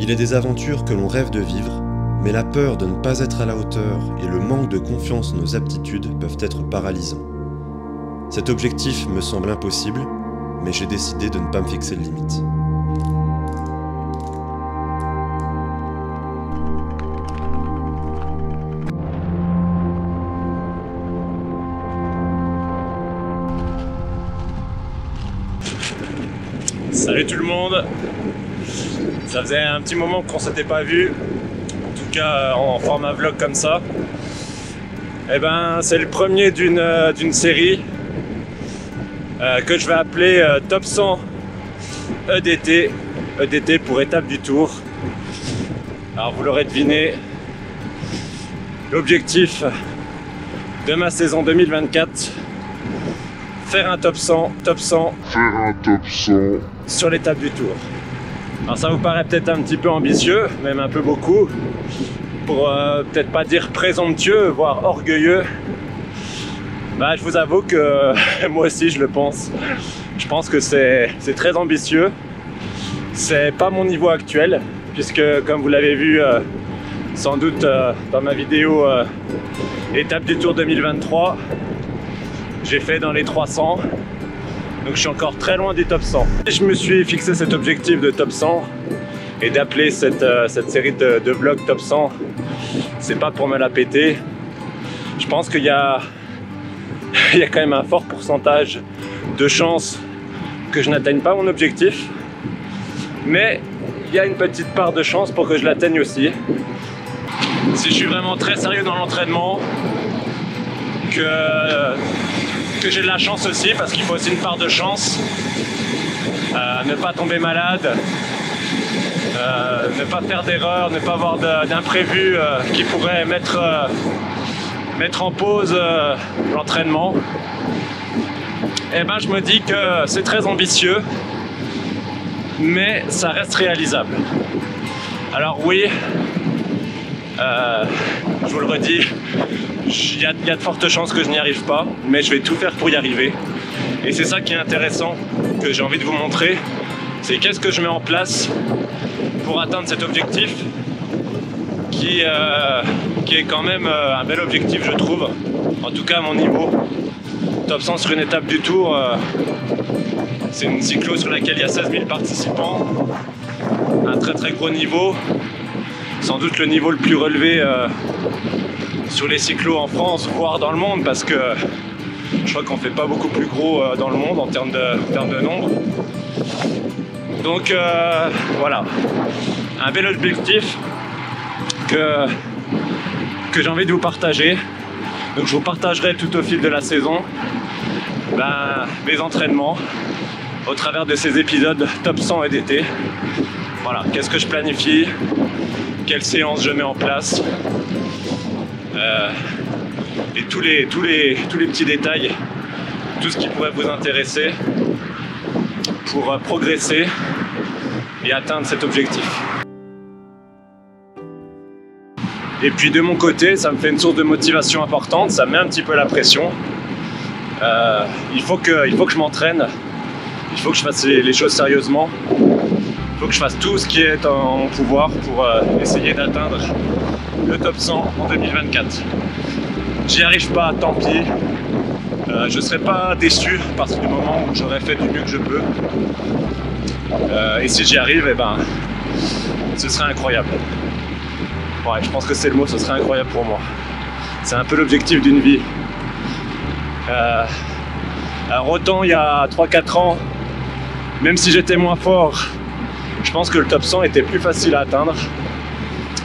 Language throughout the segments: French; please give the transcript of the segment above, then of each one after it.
Il est des aventures que l'on rêve de vivre, mais la peur de ne pas être à la hauteur et le manque de confiance en nos aptitudes peuvent être paralysants. Cet objectif me semble impossible, mais j'ai décidé de ne pas me fixer de limite. Salut tout le monde! Ça faisait un petit moment qu'on s'était pas vu, en tout cas en format vlog comme ça. Et ben c'est le premier d'une série que je vais appeler Top 100 EDT. EDT pour étape du Tour. Alors vous l'aurez deviné, l'objectif de ma saison 2024, faire un top 100 sur l'étape du Tour. Alors ça vous paraît peut-être un petit peu ambitieux, même un peu beaucoup, pour peut-être pas dire présomptueux, voire orgueilleux. Bah, je vous avoue que moi aussi je le pense. Je pense que c'est très ambitieux. C'est pas mon niveau actuel, puisque comme vous l'avez vu sans doute dans ma vidéo étape du Tour 2023, j'ai fait dans les 300. Donc je suis encore très loin du top 100. Je me suis fixé cet objectif de top 100 et d'appeler cette série de vlogs top 100. C'est pas pour me la péter. Je pense qu'il y a quand même un fort pourcentage de chances que je n'atteigne pas mon objectif. Mais il y a une petite part de chance pour que je l'atteigne aussi. Si je suis vraiment très sérieux dans l'entraînement, que j'ai de la chance aussi, parce qu'il faut aussi une part de chance, ne pas tomber malade, ne pas faire d'erreurs, ne pas avoir d'imprévus qui pourraient mettre en pause l'entraînement. Et ben je me dis que c'est très ambitieux, mais ça reste réalisable. Alors oui, je vous le redis, il y a de fortes chances que je n'y arrive pas, mais je vais tout faire pour y arriver. Et c'est ça qui est intéressant, que j'ai envie de vous montrer, c'est qu'est-ce que je mets en place pour atteindre cet objectif qui est quand même un bel objectif, je trouve, en tout cas à mon niveau. Top 100 sur une étape du Tour, c'est une cyclo sur laquelle il y a 16 000 participants, un très gros niveau, sans doute le niveau le plus relevé sur les cyclos en France, voire dans le monde, parce que je crois qu'on fait pas beaucoup plus gros dans le monde en termes de nombre. Donc voilà, un bel objectif que j'ai envie de vous partager. Donc je vous partagerai tout au fil de la saison mes entraînements au travers de ces épisodes top 100 EDT. Voilà, qu'est-ce que je planifie, quelles séances je mets en place. Et tous les petits détails, tout ce qui pourrait vous intéresser pour progresser et atteindre cet objectif. Et puis de mon côté, ça me fait une source de motivation importante, ça me met un petit peu la pression. Il faut que je m'entraîne, il faut que je fasse les choses sérieusement, il faut que je fasse tout ce qui est en mon pouvoir pour essayer d'atteindre le top 100 en 2024. J'y arrive pas, tant pis. Je ne serai pas déçu à partir du moment où j'aurai fait du mieux que je peux. Et si j'y arrive, eh ben, ce serait incroyable. Ouais, je pense que c'est le mot, ce serait incroyable pour moi. C'est un peu l'objectif d'une vie. Alors autant il y a 3-4 ans, même si j'étais moins fort, je pense que le top 100 était plus facile à atteindre.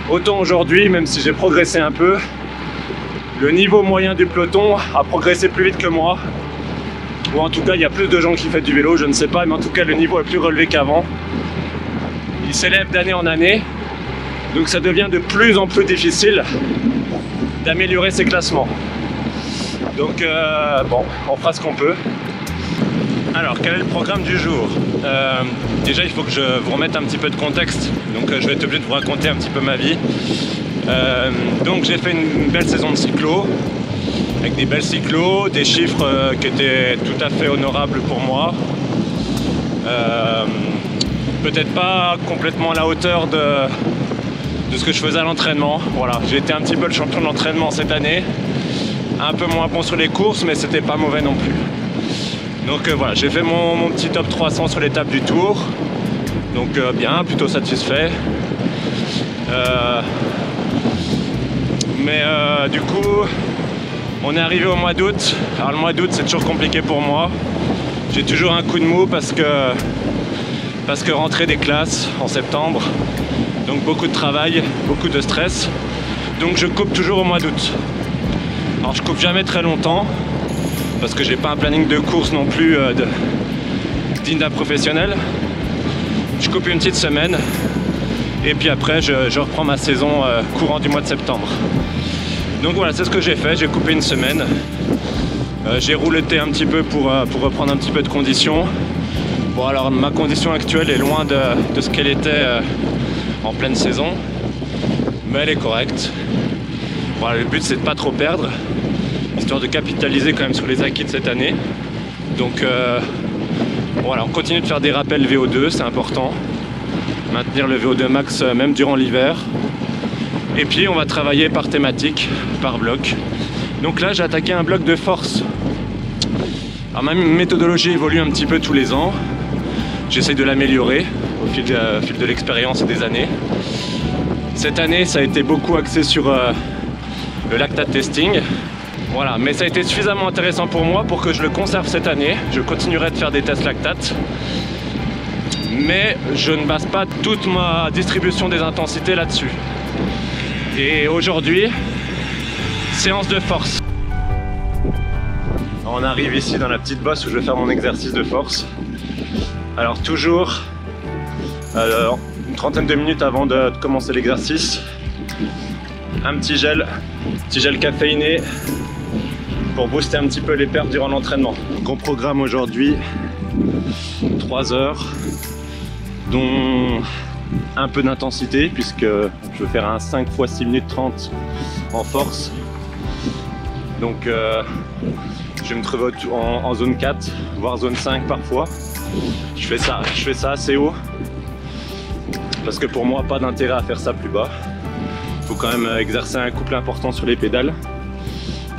Autant aujourd'hui, même si j'ai progressé un peu, le niveau moyen du peloton a progressé plus vite que moi. Ou en tout cas, il y a plus de gens qui font du vélo, je ne sais pas, mais en tout cas, le niveau est plus relevé qu'avant. Il s'élève d'année en année, donc ça devient de plus en plus difficile d'améliorer ses classements. Donc, bon, on fera ce qu'on peut. Alors, quel est le programme du jour? Déjà, il faut que je vous remette un petit peu de contexte. Donc, je vais être obligé de vous raconter un petit peu ma vie. Donc, j'ai fait une belle saison de cyclo, avec des belles cyclos, des chiffres qui étaient tout à fait honorables pour moi. peut-être pas complètement à la hauteur de ce que je faisais à l'entraînement. Voilà, j'ai été un petit peu le champion de l'entraînement cette année. Un peu moins bon sur les courses, mais c'était pas mauvais non plus. Donc voilà, j'ai fait mon petit top 300 sur l'étape du Tour. Donc bien, plutôt satisfait. Du coup, on est arrivé au mois d'août. Alors le mois d'août, c'est toujours compliqué pour moi. J'ai toujours un coup de mou parce que rentrée des classes en septembre. Donc beaucoup de travail, beaucoup de stress. Donc je coupe toujours au mois d'août. Alors je coupe jamais très longtemps parce que j'ai pas un planning de course non plus digne d'un professionnel. Je coupe une petite semaine et puis après je reprends ma saison courant du mois de septembre. Donc voilà, c'est ce que j'ai fait, j'ai coupé une semaine. J'ai rouletté un petit peu pour reprendre un petit peu de condition. Bon alors ma condition actuelle est loin de ce qu'elle était en pleine saison, mais elle est correcte. Voilà, le but c'est de pas trop perdre, histoire de capitaliser quand même sur les acquis de cette année. Donc voilà, on continue de faire des rappels VO2, c'est important. Maintenir le VO2 max même durant l'hiver. Et puis on va travailler par thématique, par bloc. Donc là j'ai attaqué un bloc de force. Alors ma méthodologie évolue un petit peu tous les ans. J'essaie de l'améliorer au fil de l'expérience et des années. Cette année ça a été beaucoup axé sur le lactate testing. Voilà, mais ça a été suffisamment intéressant pour moi pour que je le conserve cette année. Je continuerai de faire des tests lactate. Mais je ne base pas toute ma distribution des intensités là-dessus. Et aujourd'hui, séance de force. On arrive ici dans la petite bosse où je vais faire mon exercice de force. Alors toujours une trentaine de minutes avant de commencer l'exercice, un petit gel caféiné pour booster un petit peu les perfs durant l'entraînement. Donc on programme aujourd'hui 3 heures, dont un peu d'intensité puisque je vais faire un 5 x 6 minutes 30 en force. Donc je vais me trouver en zone 4, voire zone 5 parfois. Je fais ça assez haut parce que pour moi pas d'intérêt à faire ça plus bas. Il faut quand même exercer un couple important sur les pédales.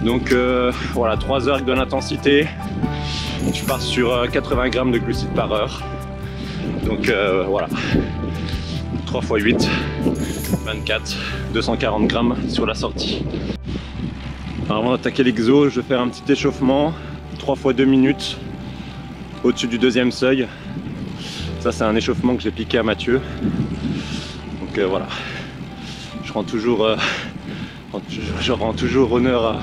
Donc voilà, 3 heures avec de l'intensité. Je pars sur 80 grammes de glucides par heure. Donc voilà, 3 x 8, 24, 240 grammes sur la sortie. Alors avant d'attaquer l'exo, je vais faire un petit échauffement, 3 x 2 minutes au-dessus du deuxième seuil. Ça c'est un échauffement que j'ai piqué à Mathieu. Donc voilà, je rends toujours honneur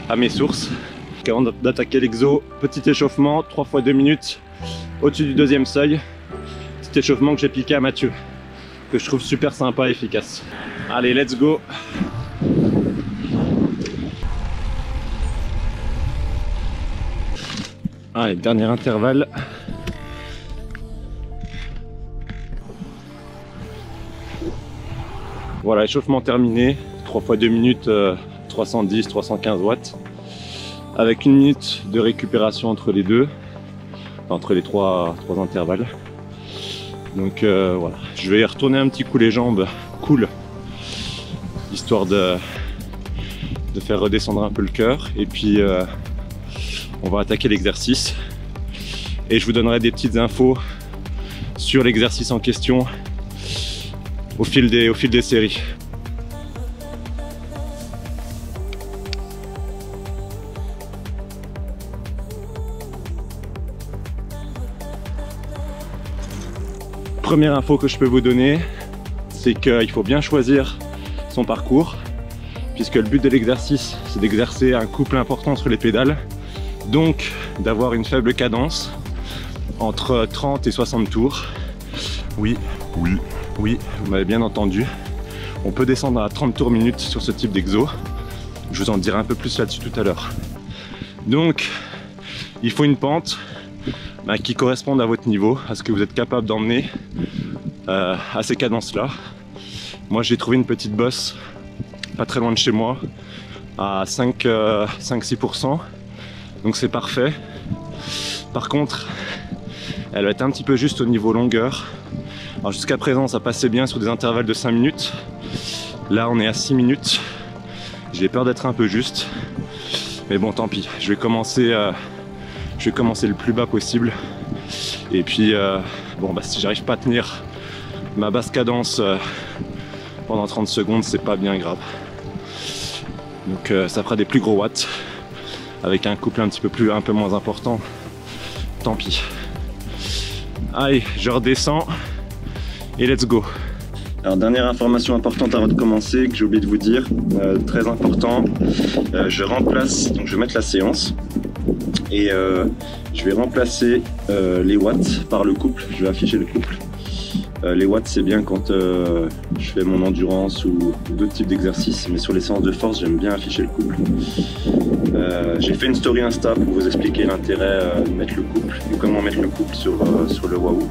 à mes sources. Donc avant d'attaquer l'exo, petit échauffement, 3 x 2 minutes au-dessus du deuxième seuil. Petit échauffement que j'ai piqué à Mathieu, que je trouve super sympa et efficace. Allez, let's go! Allez, dernier intervalle. Voilà, échauffement terminé. 3 x 2 minutes, 310, 315 watts. Avec 1 minute de récupération entre les deux, entre les trois intervalles. Donc voilà, je vais y retourner un petit coup les jambes, cool, histoire de faire redescendre un peu le cœur. Et puis on va attaquer l'exercice. Et je vous donnerai des petites infos sur l'exercice en question au fil des séries. Première info que je peux vous donner, c'est qu'il faut bien choisir son parcours, puisque le but de l'exercice, c'est d'exercer un couple important sur les pédales, donc d'avoir une faible cadence, entre 30 et 60 tours. Oui, vous m'avez bien entendu. On peut descendre à 30 tours minute sur ce type d'exo. Je vous en dirai un peu plus là-dessus tout à l'heure. Donc, il faut une pente qui corresponde à votre niveau, à ce que vous êtes capable d'emmener à ces cadences-là. Moi, j'ai trouvé une petite bosse, pas très loin de chez moi, à 5-6%. Donc c'est parfait. Par contre, elle va être un petit peu juste au niveau longueur. Alors jusqu'à présent ça passait bien sur des intervalles de 5 minutes. Là on est à 6 minutes. J'ai peur d'être un peu juste. Mais bon tant pis, je vais commencer le plus bas possible. Et puis bon bah si j'arrive pas à tenir ma basse cadence pendant 30 secondes, c'est pas bien grave. Donc ça fera des plus gros watts avec un couple un peu moins important. Tant pis. Allez, je redescends et let's go. Alors dernière information importante avant de commencer que j'ai oublié de vous dire, très important, je remplace, donc je vais mettre la séance et je vais remplacer les watts par le couple, je vais afficher le couple. Les watts c'est bien quand je fais mon endurance ou d'autres types d'exercices, mais sur les séances de force j'aime bien afficher le couple. J'ai fait une story Insta pour vous expliquer l'intérêt de mettre le couple et comment mettre le couple sur le Wahoo.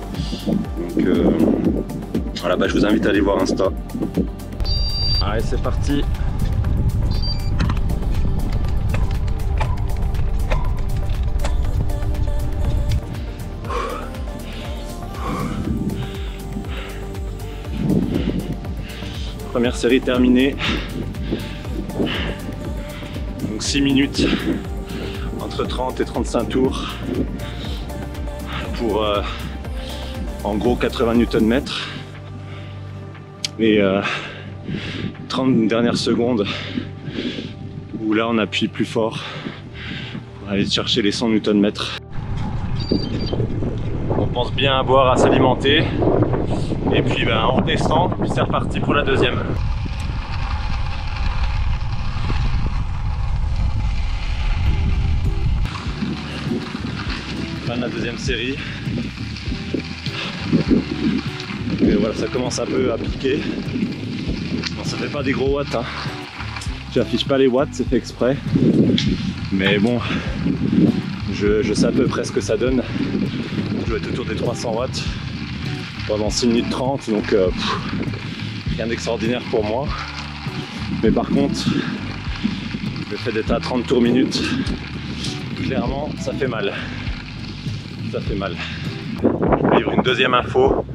Donc voilà, bah, je vous invite à aller voir Insta. Allez c'est parti. Première série terminée. Donc 6 minutes, entre 30 et 35 tours pour en gros 80 Nm et 30 dernières secondes où là on appuie plus fort pour aller chercher les 100 Nm. On pense bien à boire, à s'alimenter. Et puis ben, on redescend, puis c'est reparti pour la deuxième. Fin de la deuxième série. Et voilà, ça commence un peu à piquer. Bon, ça fait pas des gros watts, hein. J'affiche pas les watts, c'est fait exprès. Mais bon, je sais à peu près ce que ça donne. Je dois être autour des 300 watts. Pendant 6 minutes 30, donc rien d'extraordinaire pour moi. Mais par contre, le fait d'être à 30 tours minutes, clairement, ça fait mal. Ça fait mal. Je vais vivre une deuxième info.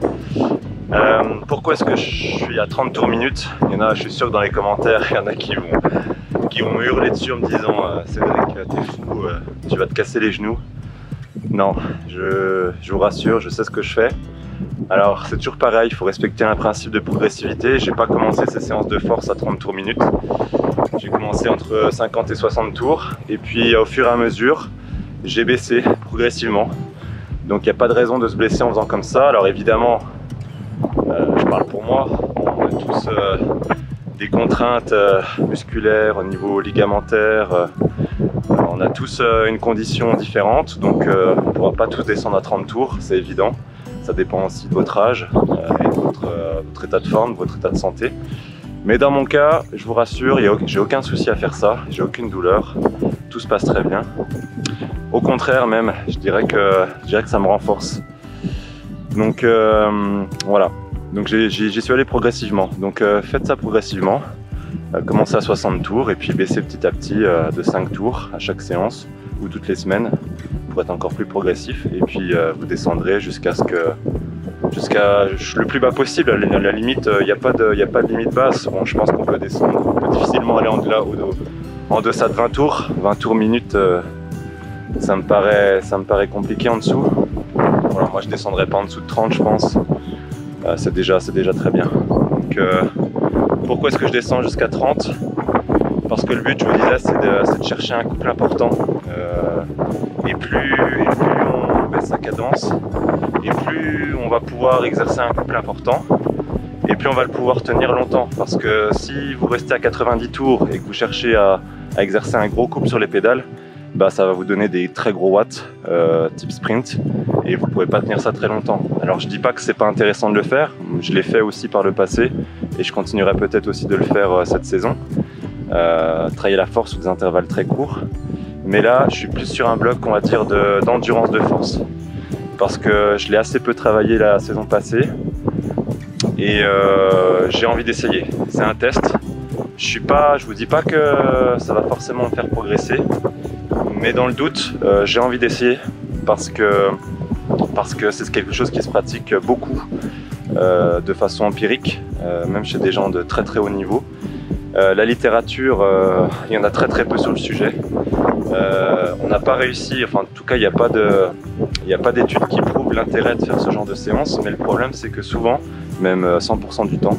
Pourquoi est-ce que je suis à 30 tours minutes? Il y en a, je suis sûr que dans les commentaires, il y en a qui vont me hurler dessus en me disant Cédric, t'es fou, tu vas te casser les genoux. Non, je vous rassure, je sais ce que je fais. Alors c'est toujours pareil, il faut respecter un principe de progressivité. J'ai pas commencé ces séances de force à 30 tours minutes. J'ai commencé entre 50 et 60 tours. Et puis au fur et à mesure, j'ai baissé progressivement. Donc il n'y a pas de raison de se blesser en faisant comme ça. Alors évidemment, je parle pour moi, on a tous des contraintes musculaires au niveau ligamentaire. On a tous une condition différente, donc on ne pourra pas tous descendre à 30 tours, c'est évident. Ça dépend aussi de votre âge et de votre état de forme, de votre état de santé. Mais dans mon cas, je vous rassure, j'ai aucun souci à faire ça, j'ai aucune douleur, tout se passe très bien. Au contraire même, je dirais que ça me renforce. Donc voilà, donc j'y suis allé progressivement. Donc faites ça progressivement, commencez à 60 tours et puis baissez petit à petit de 5 tours à chaque séance ou toutes les semaines pour être encore plus progressif. Et puis vous descendrez jusqu'à le plus bas possible. À la limite, il n'y a pas de limite basse. Bon, je pense qu'on peut descendre, on peut difficilement aller en deçà de 20 tours. 20 tours minutes, ça me paraît compliqué en dessous. Voilà, moi je descendrai pas en dessous de 30 je pense. C'est déjà très bien. Donc pourquoi est-ce que je descends jusqu'à 30? Parce que le but, je vous disais, c'est de chercher un couple important. Et plus on baisse sa cadence, et plus on va pouvoir exercer un couple important, et plus on va le pouvoir tenir longtemps. Parce que si vous restez à 90 tours et que vous cherchez à exercer un gros couple sur les pédales, bah, ça va vous donner des très gros watts type sprint, et vous ne pouvez pas tenir ça très longtemps. Alors je dis pas que c'est pas intéressant de le faire, je l'ai fait aussi par le passé, et je continuerai peut-être aussi de le faire cette saison. Travailler la force sur des intervalles très courts. Mais là, je suis plus sur un bloc, on va dire, d'endurance de force. Parce que je l'ai assez peu travaillé la saison passée. Et j'ai envie d'essayer. C'est un test. Je vous dis pas que ça va forcément me faire progresser. Mais dans le doute, j'ai envie d'essayer. Parce que c'est quelque chose qui se pratique beaucoup de façon empirique, même chez des gens de très très haut niveau. La littérature, il y en a très très peu sur le sujet. On n'a pas réussi, enfin en tout cas il n'y a pas d'études qui prouvent l'intérêt de faire ce genre de séance, mais le problème c'est que souvent, même 100% du temps,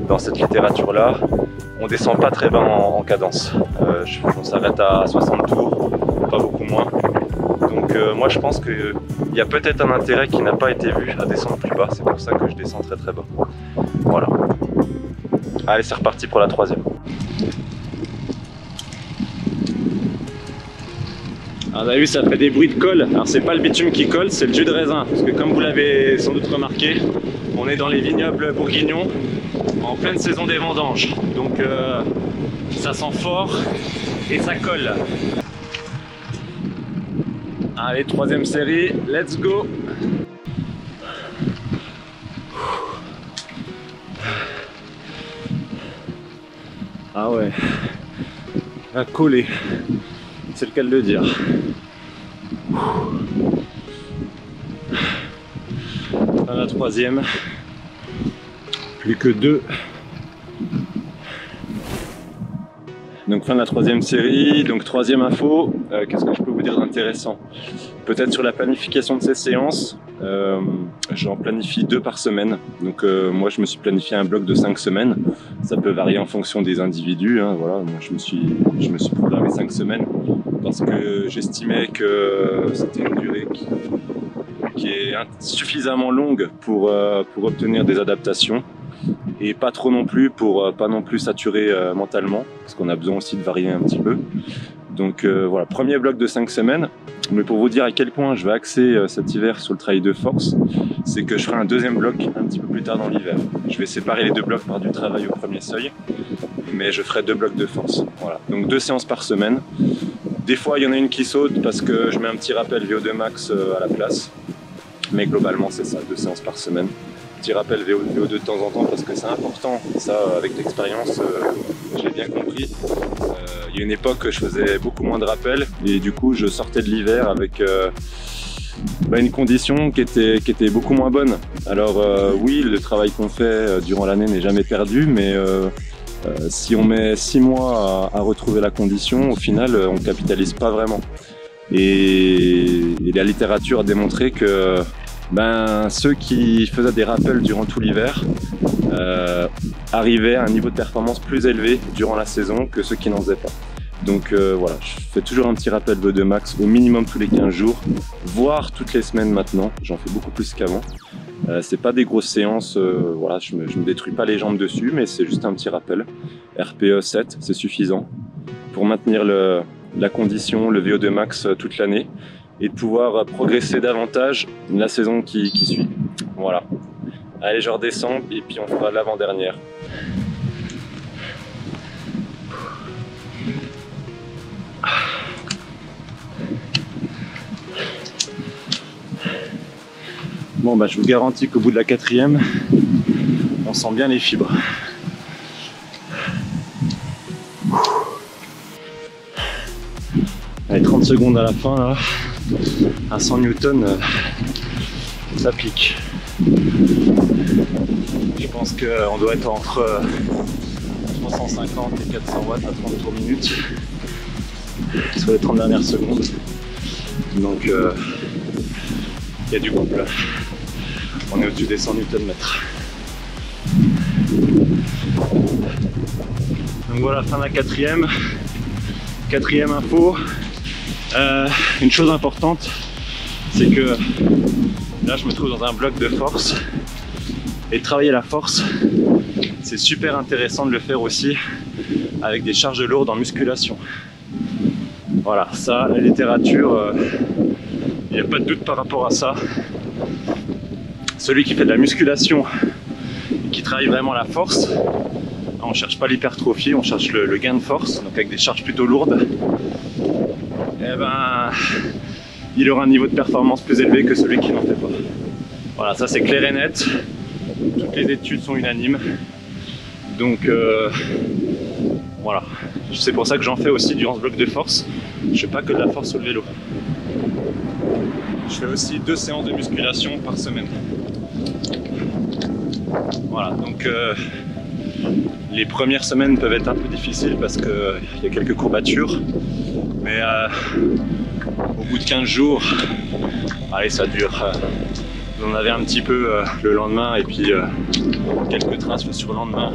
dans cette littérature-là, on descend pas très bas en cadence. On s'arrête à 60 tours, pas beaucoup moins. Donc moi je pense qu'il y a peut-être un intérêt qui n'a pas été vu à descendre plus bas, c'est pour ça que je descends très très bas. Voilà. Allez, c'est reparti pour la troisième. Alors, vous avez vu, ça fait des bruits de colle. Alors c'est pas le bitume qui colle, c'est le jus de raisin. Parce que comme vous l'avez sans doute remarqué, on est dans les vignobles bourguignons en pleine saison des vendanges. Donc ça sent fort et ça colle. Allez, troisième série, let's go! Ah ouais, à coller, c'est le cas de le dire. À la troisième, plus que deux. Donc fin de la troisième série, donc troisième info, qu'est-ce que je peux vous dire d'intéressant? Peut-être sur la planification de ces séances, j'en planifie 2 par semaine. Donc moi je me suis planifié un bloc de 5 semaines, ça peut varier en fonction des individus, hein, voilà. Moi je me suis programmé 5 semaines parce que j'estimais que c'était une durée qui est suffisamment longue pour obtenir des adaptations. Et pas trop non plus pour pas non plus saturer mentalement, parce qu'on a besoin aussi de varier un petit peu. Donc voilà, premier bloc de 5 semaines. Mais pour vous dire à quel point je vais axer cet hiver sur le travail de force, c'est que je ferai un deuxième bloc un petit peu plus tard dans l'hiver. Je vais séparer les 2 blocs par du travail au premier seuil, mais je ferai 2 blocs de force. Voilà, donc 2 séances par semaine. Des fois il y en a une qui saute parce que je mets un petit rappel VO2 max à la place. Mais globalement c'est ça, 2 séances par semaine. Petit rappel VO2 de temps en temps parce que c'est important, ça avec l'expérience je l'ai bien compris. Il y a une époque je faisais beaucoup moins de rappels et du coup je sortais de l'hiver avec une condition qui était beaucoup moins bonne. Alors oui, le travail qu'on fait durant l'année n'est jamais perdu, mais si on met 6 mois à retrouver la condition, au final on ne capitalise pas vraiment. Et la littérature a démontré que ceux qui faisaient des rappels durant tout l'hiver arrivaient à un niveau de performance plus élevé durant la saison que ceux qui n'en faisaient pas. Donc voilà, je fais toujours un petit rappel VO2 max au minimum tous les 15 jours, voire toutes les semaines maintenant, j'en fais beaucoup plus qu'avant. C'est pas des grosses séances, voilà, je me détruis pas les jambes dessus, mais c'est juste un petit rappel. RPE 7, c'est suffisant pour maintenir la condition, le VO2 max toute l'année, et de pouvoir progresser davantage la saison qui suit. Voilà. Allez, je redescends et puis on fera l'avant-dernière. Bon je vous garantis qu'au bout de la 4e, on sent bien les fibres. Allez, 30 secondes à la fin là. À 100 newtons, ça pique. Je pense qu'on doit être entre 350 et 400 watts à 30 tours minute sur les 30 dernières secondes. Donc il y a du couple. On est au-dessus des 100 Nm. Donc voilà, fin de la 4e. 4e info. Une chose importante, c'est que là je me trouve dans un bloc de force et travailler la force, c'est super intéressant de le faire aussi avec des charges lourdes en musculation. Voilà, ça, la littérature, il n'y a pas de doute par rapport à ça. Celui qui fait de la musculation et qui travaille vraiment la force, on ne cherche pas l'hypertrophie, on cherche le gain de force, donc avec des charges plutôt lourdes. Il aura un niveau de performance plus élevé que celui qui n'en fait pas. Voilà, ça c'est clair et net. Toutes les études sont unanimes. Donc voilà, c'est pour ça que j'en fais aussi durant ce bloc de force. Je fais pas que de la force sur le vélo. Je fais aussi 2 séances de musculation par semaine. Voilà, donc les premières semaines peuvent être un peu difficiles parce qu'il y a quelques courbatures, mais au bout de 15 jours, allez, ça dure. Vous en avez un petit peu le lendemain et puis quelques traces le surlendemain,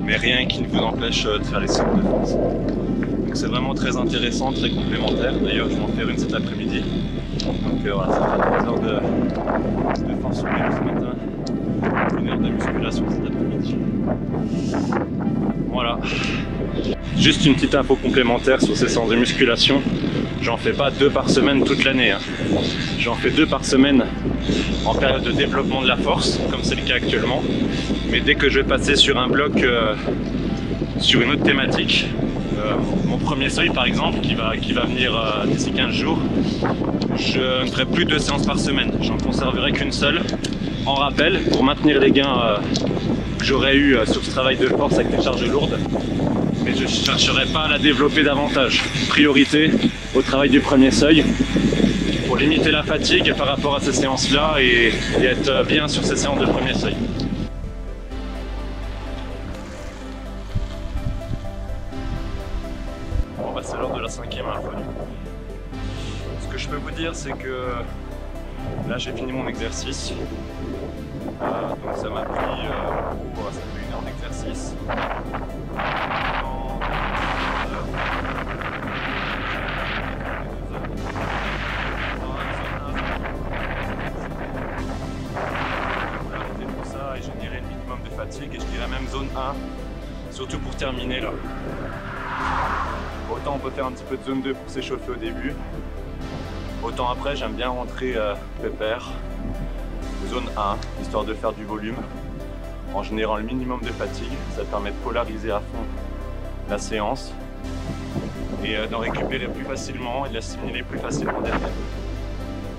mais rien qui ne vous empêche de faire les séances de force. Donc c'est vraiment très intéressant, très complémentaire. D'ailleurs, je vais en faire une cet après-midi. Donc voilà, ça fera 3 heures de force sur le ce matin, 1 heure de musculation cet après-midi. Voilà. Juste une petite info complémentaire sur ces séances de musculation. J'en fais pas 2 par semaine toute l'année. J'en fais 2 par semaine en période de développement de la force, comme c'est le cas actuellement. Mais dès que je vais passer sur un bloc, sur une autre thématique, mon premier seuil par exemple, qui va venir d'ici 15 jours, je ne ferai plus 2 séances par semaine. J'en conserverai qu'une seule, en rappel, pour maintenir les gains que j'aurais eu sur ce travail de force avec des charges lourdes. Mais je ne chercherai pas à la développer davantage. Priorité au travail du premier seuil pour limiter la fatigue par rapport à ces séances-là et être bien sur ces séances de premier seuil. Bon bah c'est l'heure de la 5e info. Ce que je peux vous dire, c'est que là j'ai fini mon exercice. Donc ça m'a pris ça fait 1 heure d'exercice. Générer le minimum de fatigue et je dirais même zone 1, surtout pour terminer là. Autant on peut faire un petit peu de zone 2 pour s'échauffer au début, autant après j'aime bien rentrer pépère, zone 1, histoire de faire du volume en générant le minimum de fatigue. Ça permet de polariser à fond la séance et d'en récupérer plus facilement et de l'assimiler plus facilement derrière.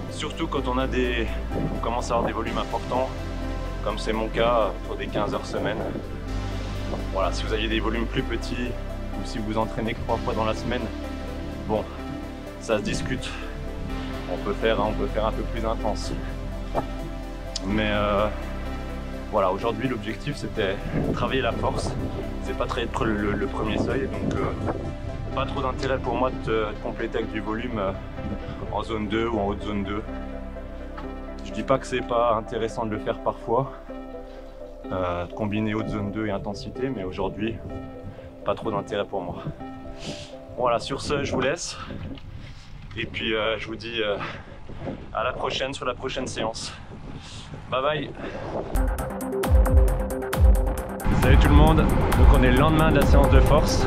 Surtout quand on commence à avoir des volumes importants, comme c'est mon cas pour des 15 heures semaine. Voilà, si vous aviez des volumes plus petits ou si vous entraînez que 3 fois dans la semaine, bon, ça se discute. On peut faire un peu plus intense. Mais voilà, aujourd'hui l'objectif c'était travailler la force. C'est pas très le premier seuil, donc pas trop d'intérêt pour moi de compléter avec du volume en zone 2 ou en haute zone 2. Je dis pas que c'est pas intéressant de le faire parfois, de combiner haute zone 2 et intensité, mais aujourd'hui, pas trop d'intérêt pour moi. Voilà, sur ce, je vous laisse. Et puis, je vous dis à la prochaine sur la prochaine séance. Bye bye. Salut tout le monde. Donc on est le lendemain de la séance de force.